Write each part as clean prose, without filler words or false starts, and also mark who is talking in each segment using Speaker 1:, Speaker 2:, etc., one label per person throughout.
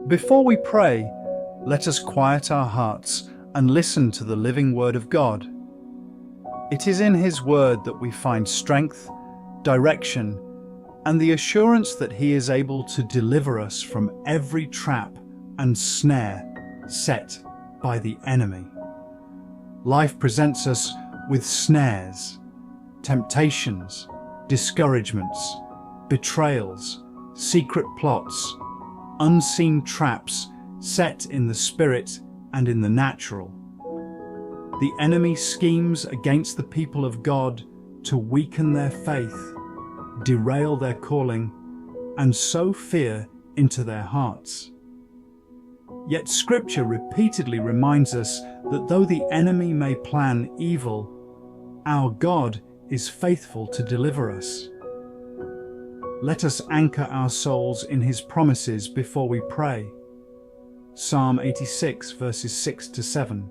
Speaker 1: Before we pray, let us quiet our hearts and listen to the living Word of God. It is in His Word that we find strength, direction, and the assurance that He is able to deliver us from every trap and snare set by the enemy. Life presents us with snares, temptations, discouragements, betrayals, secret plots, unseen traps set in the spirit and in the natural. The enemy schemes against the people of God to weaken their faith, derail their calling, and sow fear into their hearts. Yet Scripture repeatedly reminds us that though the enemy may plan evil, our God is faithful to deliver us. Let us anchor our souls in His promises before we pray. Psalm 86, verses 6 to 7.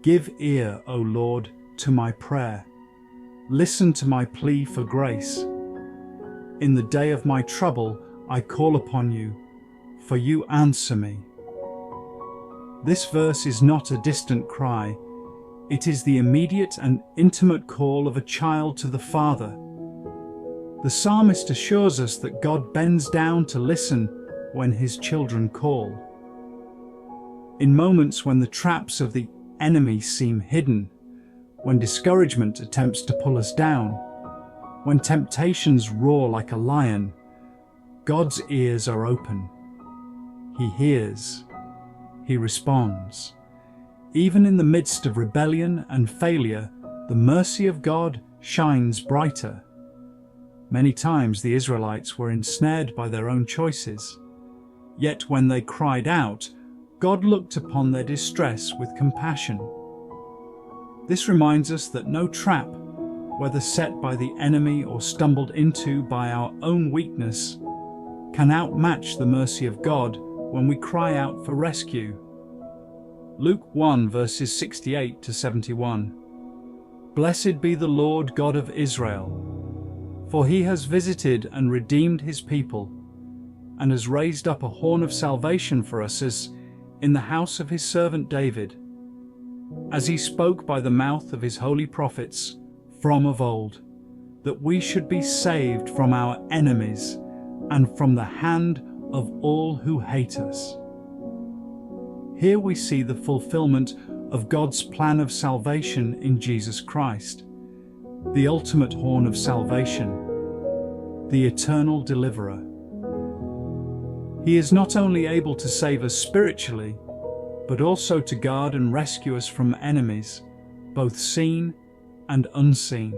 Speaker 1: Give ear, O Lord, to my prayer. Listen to my plea for grace. In the day of my trouble, I call upon you, for you answer me. This verse is not a distant cry. It is the immediate and intimate call of a child to the Father. The psalmist assures us that God bends down to listen when His children call. In moments when the traps of the enemy seem hidden, when discouragement attempts to pull us down, when temptations roar like a lion, God's ears are open. He hears. He responds. Even in the midst of rebellion and failure, the mercy of God shines brighter. Many times the Israelites were ensnared by their own choices. Yet when they cried out, God looked upon their distress with compassion. This reminds us that no trap, whether set by the enemy or stumbled into by our own weakness, can outmatch the mercy of God when we cry out for rescue. Luke 1, verses 68 to 71. Blessed be the Lord God of Israel, for He has visited and redeemed His people, and has raised up a horn of salvation for us as in the house of His servant David, as He spoke by the mouth of His holy prophets from of old, that we should be saved from our enemies and from the hand of all who hate us. Here we see the fulfillment of God's plan of salvation in Jesus Christ, the ultimate horn of salvation, the eternal deliverer. He is not only able to save us spiritually, but also to guard and rescue us from enemies, both seen and unseen.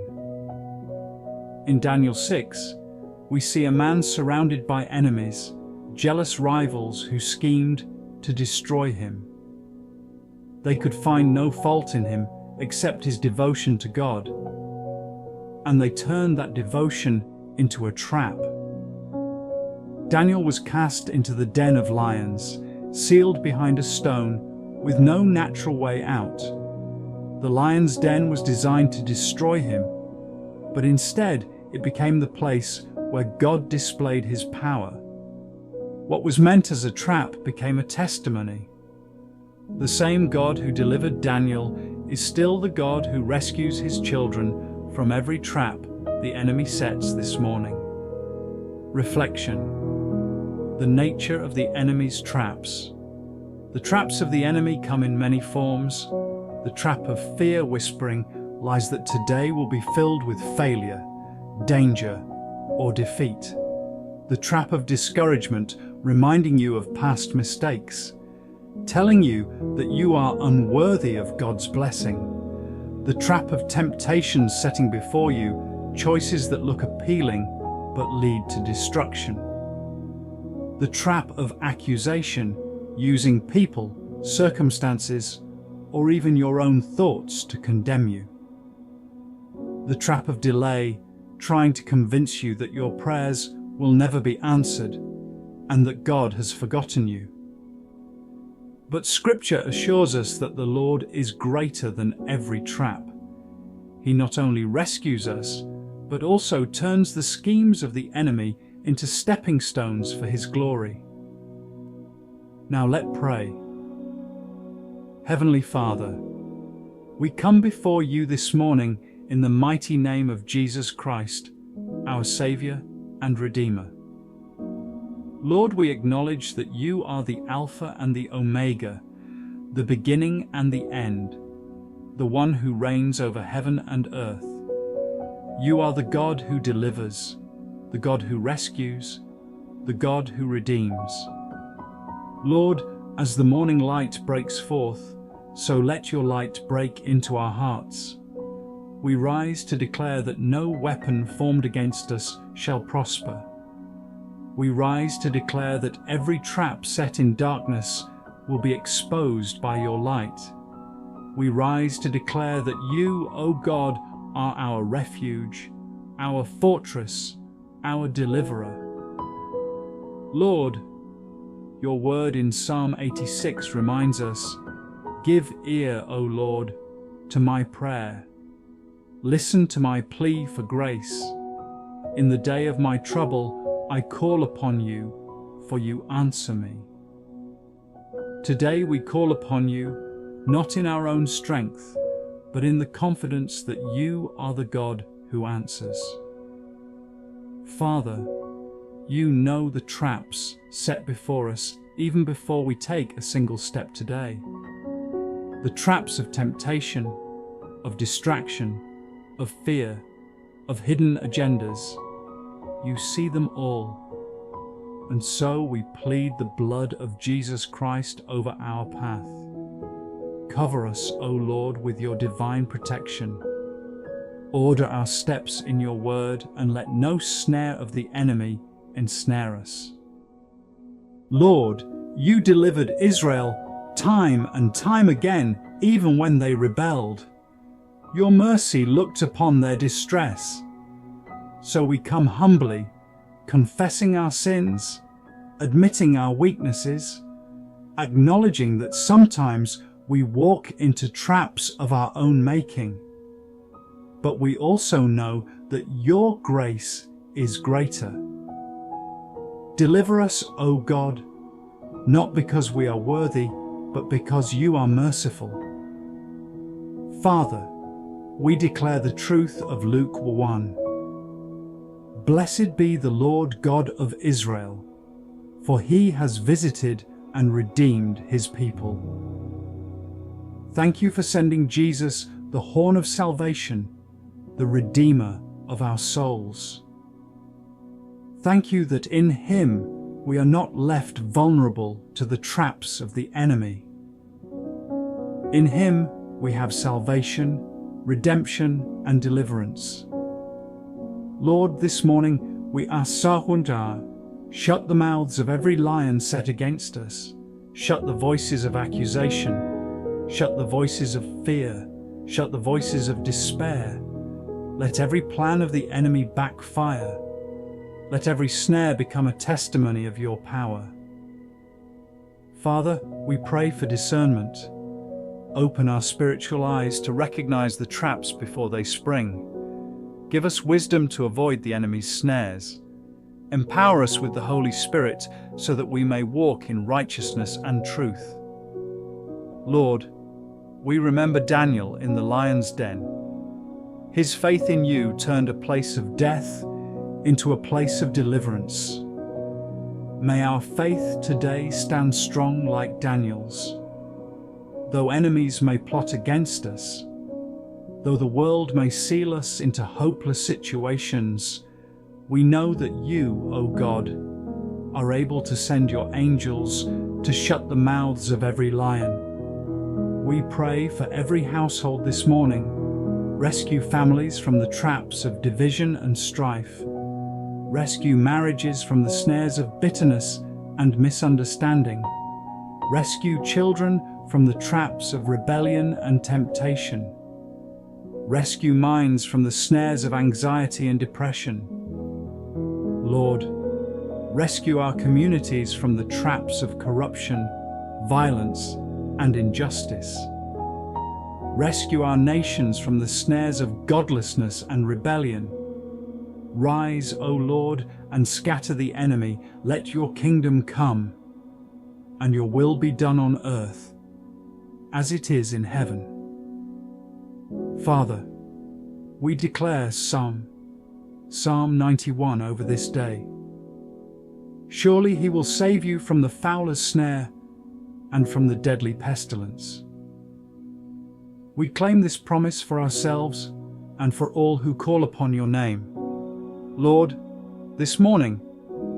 Speaker 1: In Daniel 6, we see a man surrounded by enemies, jealous rivals who schemed to destroy him. They could find no fault in him except his devotion to God, and they turned that devotion into a trap. Daniel was cast into the den of lions, sealed behind a stone, with no natural way out. The lion's den was designed to destroy him, but instead it became the place where God displayed His power. What was meant as a trap became a testimony. The same God who delivered Daniel is still the God who rescues His children from every trap the enemy sets this morning. Reflection. The nature of the enemy's traps. The traps of the enemy come in many forms. The trap of fear whispering lies that today will be filled with failure, danger, or defeat. The trap of discouragement reminding you of past mistakes, telling you that you are unworthy of God's blessing. The trap of temptation setting before you choices that look appealing but lead to destruction. The trap of accusation, using people, circumstances, or even your own thoughts to condemn you. The trap of delay, trying to convince you that your prayers will never be answered and that God has forgotten you. But Scripture assures us that the Lord is greater than every trap. He not only rescues us, but also turns the schemes of the enemy into stepping stones for His glory. Now let's pray. Heavenly Father, we come before you this morning in the mighty name of Jesus Christ, our Savior and Redeemer. Lord, we acknowledge that you are the Alpha and the Omega, the beginning and the end, the one who reigns over heaven and earth. You are the God who delivers, the God who rescues, the God who redeems. Lord, as the morning light breaks forth, so let your light break into our hearts. We rise to declare that no weapon formed against us shall prosper. We rise to declare that every trap set in darkness will be exposed by your light. We rise to declare that you, O God, are our refuge, our fortress, our deliverer. Lord, your word in Psalm 86 reminds us, "Give ear, O Lord, to my prayer. Listen to my plea for grace. In the day of my trouble, I call upon you, for you answer me." Today we call upon you, not in our own strength, but in the confidence that you are the God who answers. Father, you know the traps set before us even before we take a single step today. The traps of temptation, of distraction, of fear, of hidden agendas. You see them all. And so we plead the blood of Jesus Christ over our path. Cover us, O Lord, with your divine protection. Order our steps in your word, and let no snare of the enemy ensnare us. Lord, you delivered Israel time and time again, even when they rebelled. Your mercy looked upon their distress. So we come humbly, confessing our sins, admitting our weaknesses, acknowledging that sometimes we walk into traps of our own making. But we also know that your grace is greater. Deliver us, O God, not because we are worthy, but because you are merciful. Father, we declare the truth of Luke 1. Blessed be the Lord God of Israel, for he has visited and redeemed his people. Thank you for sending Jesus, the horn of salvation, the Redeemer of our souls. Thank you that in him we are not left vulnerable to the traps of the enemy. In him we have salvation, redemption, and deliverance. Lord, this morning we ask Sahundar, shut the mouths of every lion set against us, shut the voices of accusation, shut the voices of fear, shut the voices of despair. Let every plan of the enemy backfire. Let every snare become a testimony of your power. Father, we pray for discernment. Open our spiritual eyes to recognize the traps before they spring. Give us wisdom to avoid the enemy's snares. Empower us with the Holy Spirit so that we may walk in righteousness and truth. Lord, we remember Daniel in the lion's den. His faith in you turned a place of death into a place of deliverance. May our faith today stand strong like Daniel's. Though enemies may plot against us, though the world may seal us into hopeless situations, we know that you, O God, are able to send your angels to shut the mouths of every lion. We pray for every household this morning. Rescue families from the traps of division and strife. Rescue marriages from the snares of bitterness and misunderstanding. Rescue children from the traps of rebellion and temptation. Rescue minds from the snares of anxiety and depression. Lord, rescue our communities from the traps of corruption, violence, and injustice. Rescue our nations from the snares of godlessness and rebellion. Rise, O Lord, and scatter the enemy. Let your kingdom come. and your will be done on earth, as it is in heaven. Father, we declare Psalm 91 over this day. Surely he will save you from the fowler's snare and from the deadly pestilence. We claim this promise for ourselves and for all who call upon your name. Lord, this morning,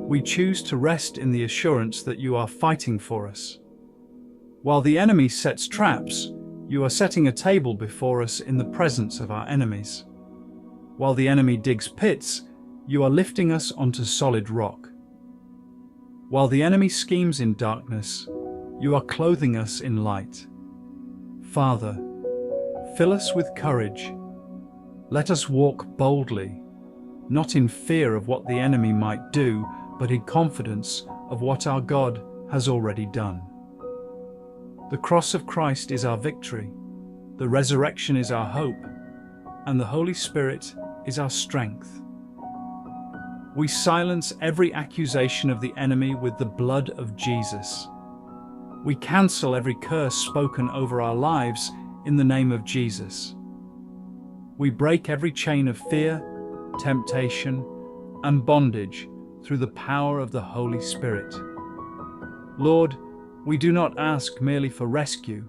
Speaker 1: we choose to rest in the assurance that you are fighting for us. While the enemy sets traps, you are setting a table before us in the presence of our enemies. While the enemy digs pits, you are lifting us onto solid rock. While the enemy schemes in darkness, you are clothing us in light. Father, fill us with courage. Let us walk boldly, not in fear of what the enemy might do, but in confidence of what our God has already done. The cross of Christ is our victory, the resurrection is our hope, and the Holy Spirit is our strength. We silence every accusation of the enemy with the blood of Jesus. We cancel every curse spoken over our lives in the name of Jesus. We break every chain of fear, temptation, and bondage through the power of the Holy Spirit. Lord, we do not ask merely for rescue,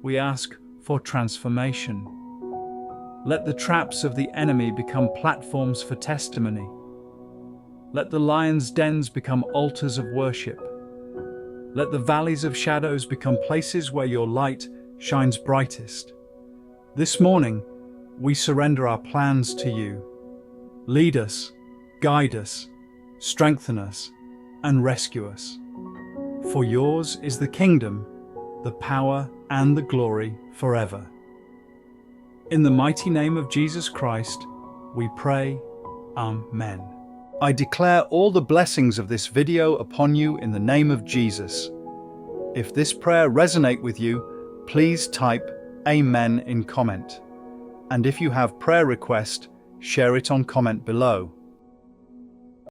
Speaker 1: we ask for transformation. Let the traps of the enemy become platforms for testimony. Let the lions' dens become altars of worship. Let the valleys of shadows become places where your light shines brightest. This morning, we surrender our plans to you. Lead us, guide us, strengthen us, and rescue us. For yours is the kingdom, the power, and the glory forever. In the mighty name of Jesus Christ, we pray, Amen. I declare all the blessings of this video upon you in the name of Jesus. If this prayer resonates with you, please type Amen in comment. And if you have prayer request, share it on comment below.